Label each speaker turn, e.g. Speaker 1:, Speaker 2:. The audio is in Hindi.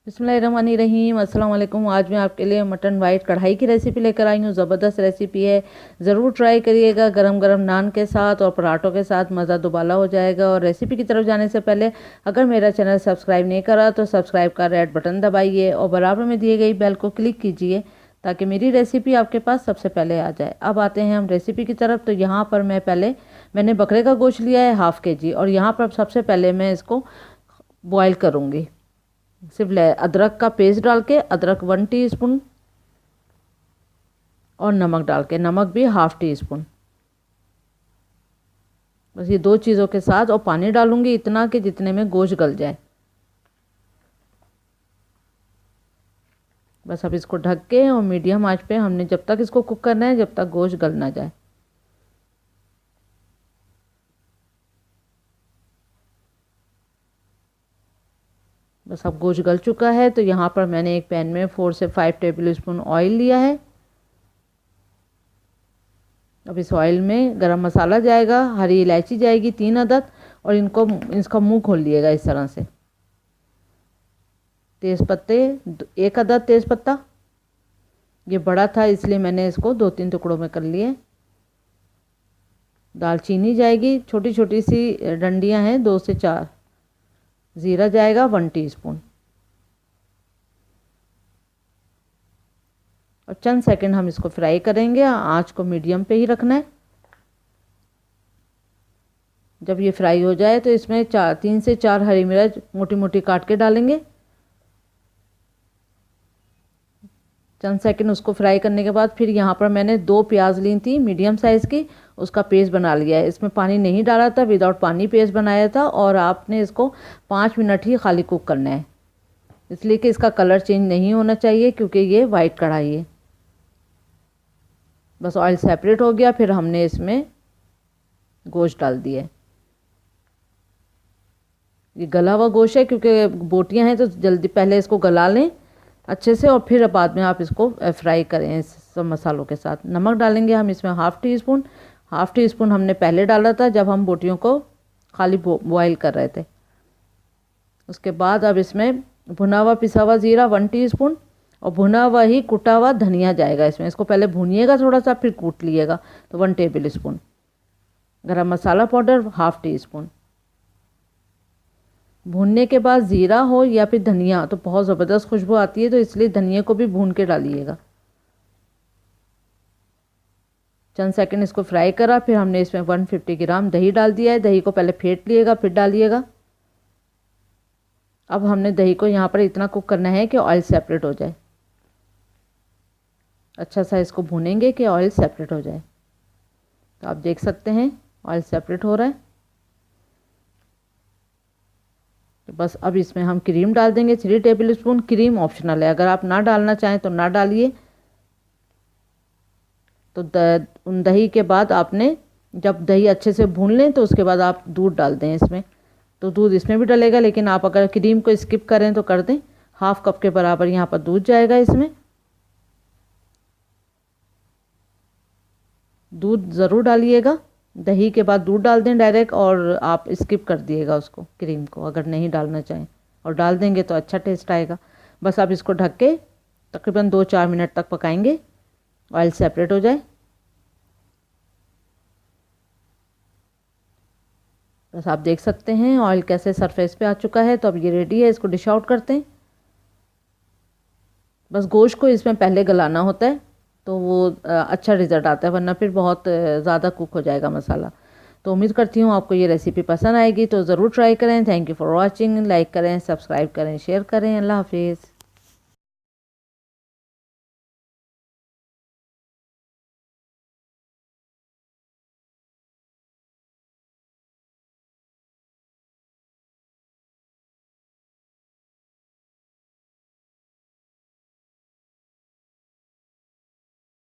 Speaker 1: बिस्मिल्लाहिर्रहमानिर्रहीम अस्सलाम वालेकुम। आज मैं आपके लिए मटन वाइट कढ़ाई की रेसिपी लेकर आई हूँ। ज़बरदस्त रेसिपी है, ज़रूर ट्राई करिएगा। गरम गरम नान के साथ और पराठों के साथ मज़ा दुबाला हो जाएगा। और रेसिपी की तरफ जाने से पहले अगर मेरा चैनल सब्सक्राइब नहीं करा तो सब्सक्राइब का रेड बटन दबाइए और बराबर में दिए गई बेल को क्लिक कीजिए ताकि मेरी रेसिपी आपके पास सबसे पहले आ जाए। अब आते हैं हम रेसिपी की तरफ। तो यहाँ पर मैंने बकरे का गोश्त लिया है ½ kg और यहाँ पर सबसे पहले मैं इसको बॉयल करूँगी। सिर्फ अदरक का पेस्ट डाल के, अदरक 1 टीस्पून और नमक डाल के, नमक भी ½ टीस्पून। बस ये 2 चीज़ों के साथ, और पानी डालूंगी इतना कि जितने में गोश्त गल जाए। बस अब इसको ढक के और मीडियम आंच पे हमने जब तक इसको कुक करना है जब तक गोश्त गल ना जाए। बस अब गोश्त गल चुका है तो यहाँ पर मैंने एक पैन में 4 से 5 टेबल स्पून ऑयल लिया है। अब इस ऑयल में गरम मसाला जाएगा, हरी इलायची जाएगी 3 अदद, और इसका मुंह खोल लिएगा इस तरह से। तेज़ पत्ते 1 अदद तेज़ पत्ता, ये बड़ा था इसलिए मैंने इसको 2-3 टुकड़ों में कर लिए। दालचीनी जाएगी, छोटी छोटी सी डंडियां हैं 2 से 4। ज़ीरा जाएगा 1 टीस्पून। और चंद सेकंड हम इसको फ्राई करेंगे। आंच को मीडियम पे ही रखना है। जब ये फ्राई हो जाए तो इसमें 3 से 4 हरी मिर्च मोटी मोटी काट के डालेंगे। चंद सेकंड उसको फ्राई करने के बाद फिर यहाँ पर मैंने 2 प्याज ली थी मीडियम साइज़ की, उसका पेस्ट बना लिया है। इसमें पानी नहीं डाला था, विदाउट पानी पेस्ट बनाया था। और आपने इसको 5 मिनट ही खाली कुक करना है, इसलिए कि इसका कलर चेंज नहीं होना चाहिए क्योंकि ये वाइट कढ़ाई है। बस ऑयल सेपरेट हो गया, फिर हमने इसमें गोश्त डाल दिया। ये गला हुआ गोश्त है क्योंकि बोटियां हैं तो जल्दी पहले इसको गला लें अच्छे से और फिर बाद में आप इसको फ्राई करें इस सब मसालों के साथ। नमक डालेंगे हम इसमें ½ टीस्पून। ½ टीस्पून हमने पहले डाला था जब हम बोटियों को खाली बॉयल कर रहे थे। उसके बाद अब इसमें भुना हुआ पिसा हुआ ज़ीरा 1 टीस्पून और भुना हुआ ही कुटा हुआ धनिया जाएगा इसमें। इसको पहले भूनिएगा थोड़ा सा, फिर कूट लिएगा, तो 1 टेबल स्पून। गरम मसाला पाउडर ½ टीस्पून। भूनने के बाद ज़ीरा हो या फिर धनिया तो बहुत ज़बरदस्त खुशबू आती है, तो इसलिए धनिया को भी भून के डालिएगा। चंद सेकंड इसको फ्राई करा, फिर हमने इसमें 150 ग्राम दही डाल दिया है। दही को पहले फेंट लिएगा फिर डालिएगा। अब हमने दही को यहाँ पर इतना कुक करना है कि ऑयल सेपरेट हो जाए। अच्छा सा इसको भूनेंगे कि ऑयल सेपरेट हो जाए। तो आप देख सकते हैं ऑयल सेपरेट हो रहा है। तो बस अब इसमें हम क्रीम डाल देंगे 3 टेबल स्पून। क्रीम ऑप्शनल है, अगर आप ना डालना चाहें तो ना डालिए। तो दही के बाद आपने जब दही अच्छे से भून लें तो उसके बाद आप दूध डाल दें इसमें। तो दूध इसमें भी डलेगा, लेकिन आप अगर क्रीम को स्किप करें तो कर दें। ½ कप के बराबर यहाँ पर दूध जाएगा इसमें। दूध ज़रूर डालिएगा, दही के बाद दूध डाल दें डायरेक्ट, और आप स्किप कर दिएगा उसको, क्रीम को, अगर नहीं डालना चाहें। और डाल देंगे तो अच्छा टेस्ट आएगा। बस अब इसको ढक के तकरीबन 2-4 मिनट तक पकाएंगे, ऑयल सेपरेट हो जाए। बस आप देख सकते हैं ऑयल कैसे सरफेस पे आ चुका है। तो अब ये रेडी है, इसको डिश आउट करते हैं। बस गोश्त को इसमें पहले गलाना होता है तो वो अच्छा रिज़ल्ट आता है, वरना फिर बहुत ज़्यादा कुक हो जाएगा मसाला। तो उम्मीद करती हूँ आपको ये रेसिपी पसंद आएगी, तो ज़रूर ट्राई करें। Thank you for watching. Like करें, सब्सक्राइब करें, शेयर करें। अल्लाह हाफिज़।